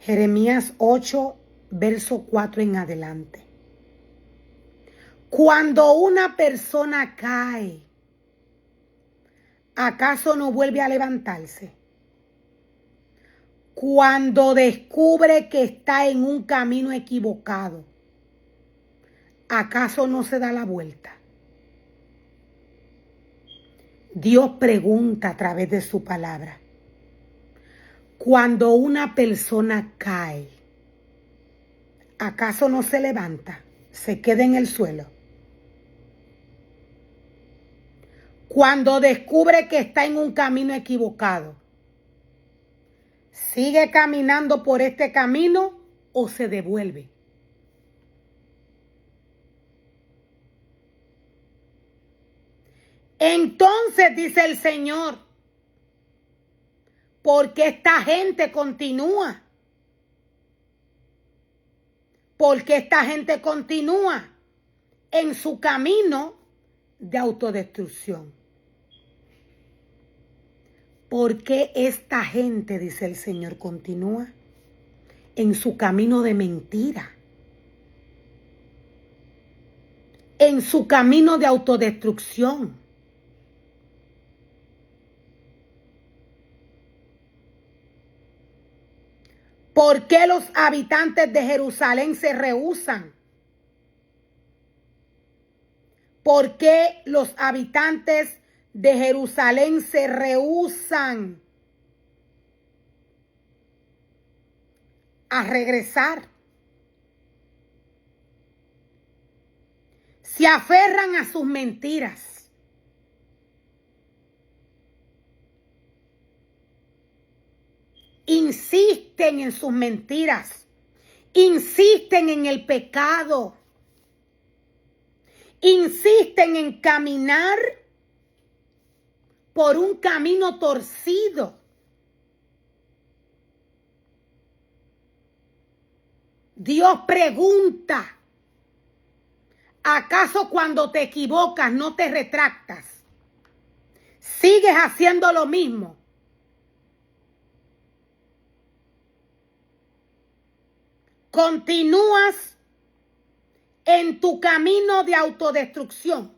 Jeremías 8, verso 4 en adelante. Cuando una persona cae, ¿acaso no vuelve a levantarse? Cuando descubre que está en un camino equivocado, ¿acaso no se da la vuelta? Dios pregunta a través de su palabra. Cuando una persona cae, ¿acaso no se levanta? ¿Se queda en el suelo? Cuando descubre que está en un camino equivocado, ¿sigue caminando por este camino o se devuelve? Entonces dice el Señor, ¿por qué esta gente continúa? ¿Por qué esta gente continúa en su camino de autodestrucción? ¿Por qué esta gente, dice el Señor, continúa en su camino de mentira? En su camino de autodestrucción. ¿Por qué los habitantes de Jerusalén se rehúsan? ¿Por qué los habitantes de Jerusalén se rehúsan a regresar? Se aferran a sus mentiras. Insisten en sus mentiras. Insisten en el pecado. Insisten en caminar por un camino torcido. Dios pregunta, ¿acaso cuando te equivocas no te retractas? ¿Sigues haciendo lo mismo? ¿Continúas en tu camino de autodestrucción?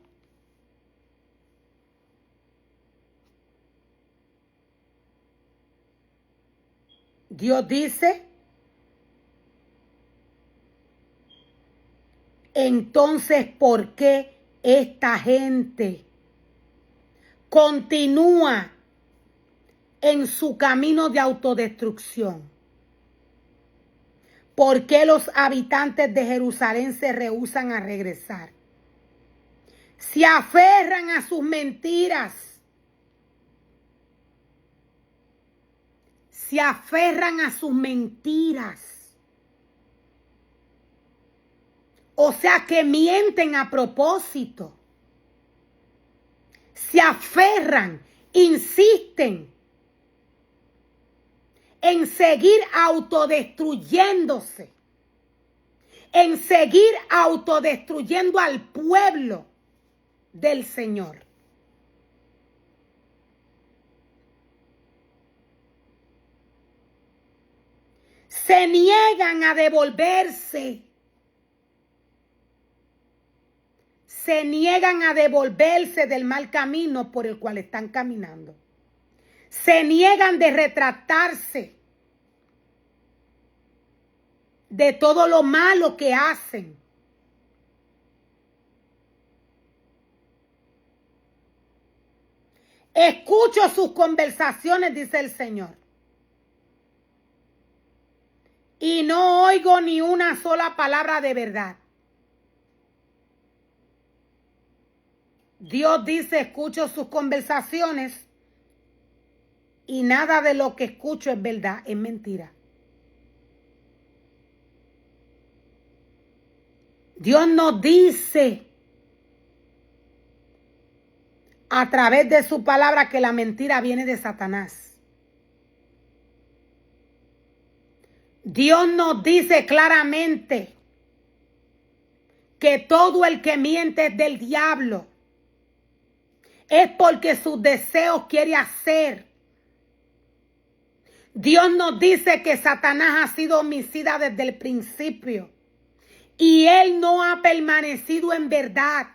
Dios dice, entonces, ¿por qué esta gente continúa en su camino de autodestrucción? ¿Por qué los habitantes de Jerusalén se rehúsan a regresar? Se aferran a sus mentiras. Se aferran a sus mentiras. O sea que mienten a propósito. Se aferran, insisten en seguir autodestruyéndose, en seguir autodestruyendo al pueblo del Señor. Se niegan a devolverse. Se niegan a devolverse del mal camino por el cual están caminando. Se niegan de retractarse de todo lo malo que hacen. Escucho sus conversaciones, dice el Señor, y no oigo ni una sola palabra de verdad. Dios dice, escucho sus conversaciones y nada de lo que escucho es verdad, es mentira. Dios nos dice a través de su palabra que la mentira viene de Satanás. Dios nos dice claramente que todo el que miente es del diablo. Es porque sus deseos quiere hacer. Dios nos dice que Satanás ha sido homicida desde el principio y él no ha permanecido en verdad.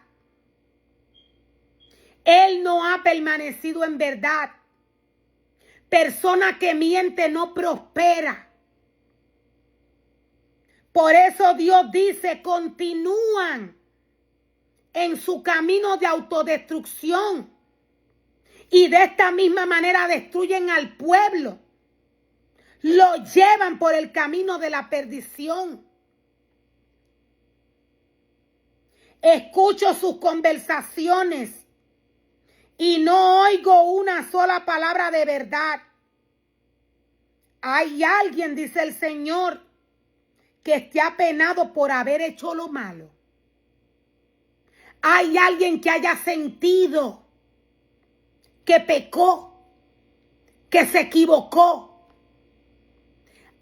Él no ha permanecido en verdad. Persona que miente no prospera. Por eso Dios dice, continúan en su camino de autodestrucción y de esta misma manera destruyen al pueblo. Lo llevan por el camino de la perdición. Escucho sus conversaciones y no oigo una sola palabra de verdad. Hay alguien, dice el Señor, que esté apenado por haber hecho lo malo. Hay alguien que haya sentido que pecó, que se equivocó.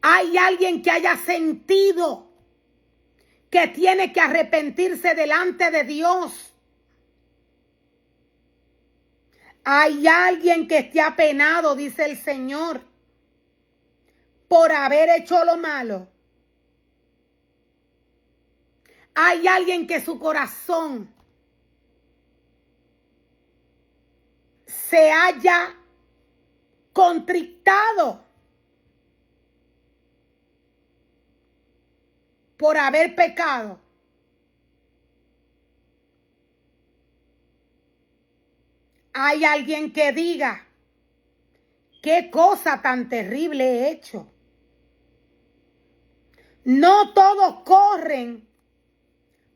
Hay alguien que haya sentido que tiene que arrepentirse delante de Dios. Hay alguien que esté apenado, dice el Señor, por haber hecho lo malo. Hay alguien que su corazón se haya contristado por haber pecado. Hay alguien que diga, qué cosa tan terrible he hecho. No todos corren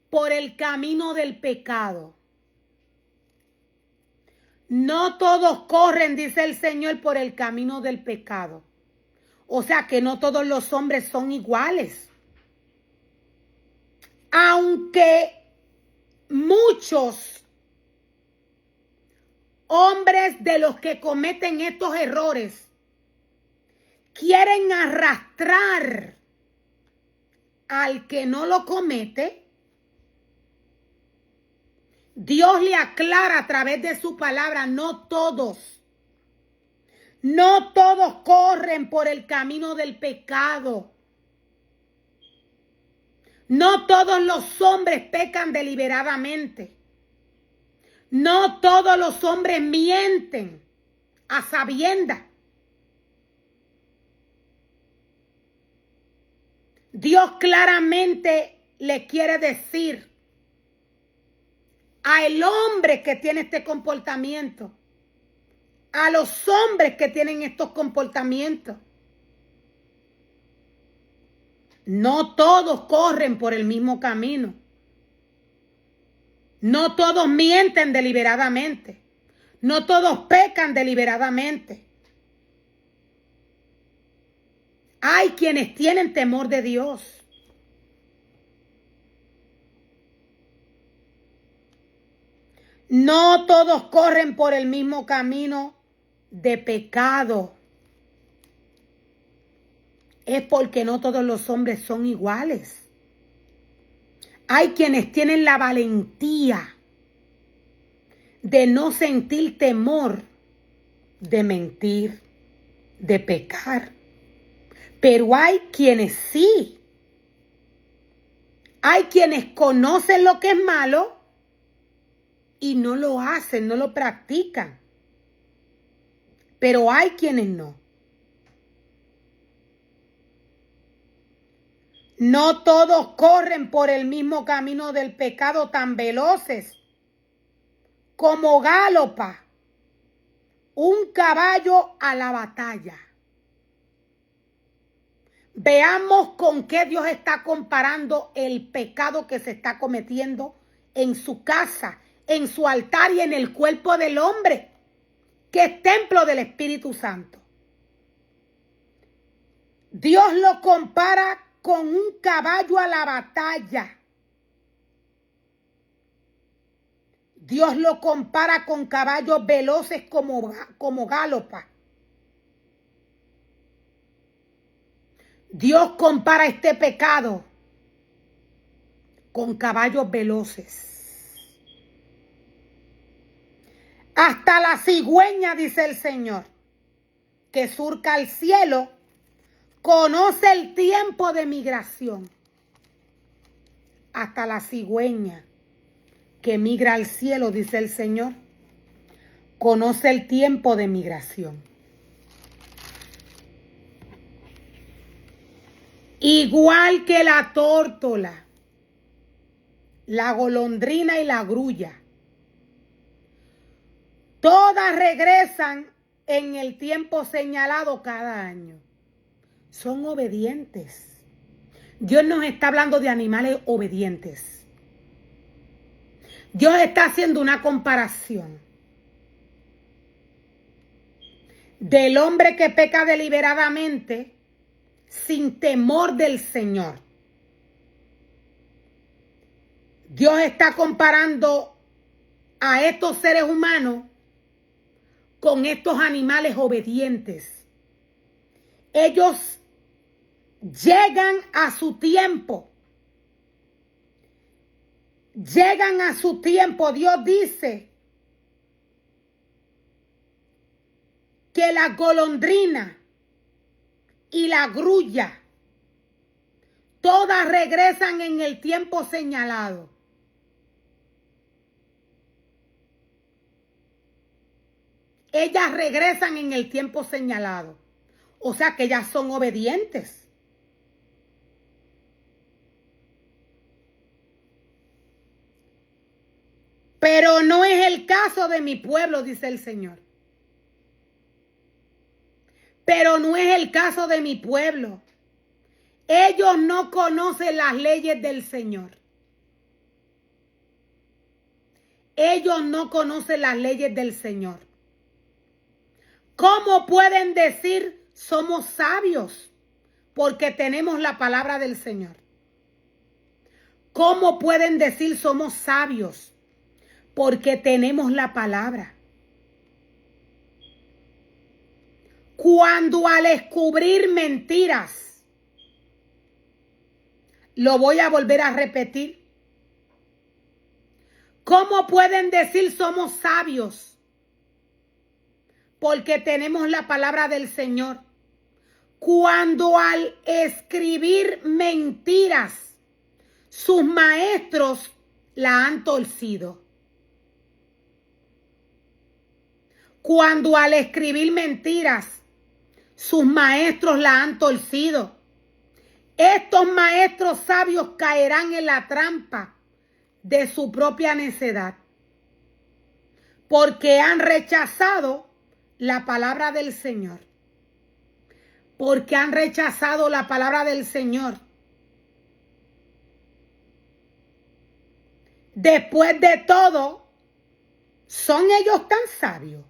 por el camino del pecado. No todos corren, dice el Señor, por el camino del pecado. O sea que no todos los hombres son iguales. Aunque muchos hombres de los que cometen estos errores quieren arrastrar al que no lo comete, Dios le aclara a través de su palabra, no todos corren por el camino del pecado. No todos los hombres pecan deliberadamente. No todos los hombres mienten a sabiendas. Dios claramente le quiere decir al hombre que tiene este comportamiento, a los hombres que tienen estos comportamientos, no todos corren por el mismo camino. No todos mienten deliberadamente. No todos pecan deliberadamente. Hay quienes tienen temor de Dios. No todos corren por el mismo camino de pecado. Es porque no todos los hombres son iguales. Hay quienes tienen la valentía de no sentir temor de mentir, de pecar. Pero hay quienes sí. Hay quienes conocen lo que es malo y no lo hacen, no lo practican. Pero hay quienes no. No todos corren por el mismo camino del pecado tan veloces como galopa un caballo a la batalla. Veamos con qué Dios está comparando el pecado que se está cometiendo en su casa, en su altar y en el cuerpo del hombre, que es templo del Espíritu Santo. Dios lo compara con un caballo a la batalla. Dios lo compara con caballos veloces como gálopa. Dios compara este pecado con caballos veloces. Hasta la cigüeña, dice el Señor, que surca el cielo, conoce el tiempo de migración. Hasta la cigüeña que migra al cielo, dice el Señor, conoce el tiempo de migración. Igual que la tórtola, la golondrina y la grulla, todas regresan en el tiempo señalado cada año. Son obedientes. Dios nos está hablando de animales obedientes. Dios está haciendo una comparación del hombre que peca deliberadamente sin temor del Señor. Dios está comparando a estos seres humanos con estos animales obedientes. Ellos llegan a su tiempo. Llegan a su tiempo. Dios dice que la golondrina y la grulla todas regresan en el tiempo señalado. Ellas regresan en el tiempo señalado. O sea que ellas son obedientes. Pero no es el caso de mi pueblo, dice el Señor. Pero no es el caso de mi pueblo. Ellos no conocen las leyes del Señor. Ellos no conocen las leyes del Señor. ¿Cómo pueden decir somos sabios? Porque tenemos la palabra del Señor. ¿Cómo pueden decir somos sabios? Porque tenemos la palabra. Cuando al descubrir mentiras, lo voy a volver a repetir. ¿Cómo pueden decir somos sabios? Porque tenemos la palabra del Señor. Cuando al escribir mentiras, sus maestros la han torcido. Cuando al escribir mentiras, sus maestros la han torcido. Estos maestros sabios caerán en la trampa de su propia necedad, porque han rechazado la palabra del Señor. Porque han rechazado la palabra del Señor. Después de todo, ¿son ellos tan sabios?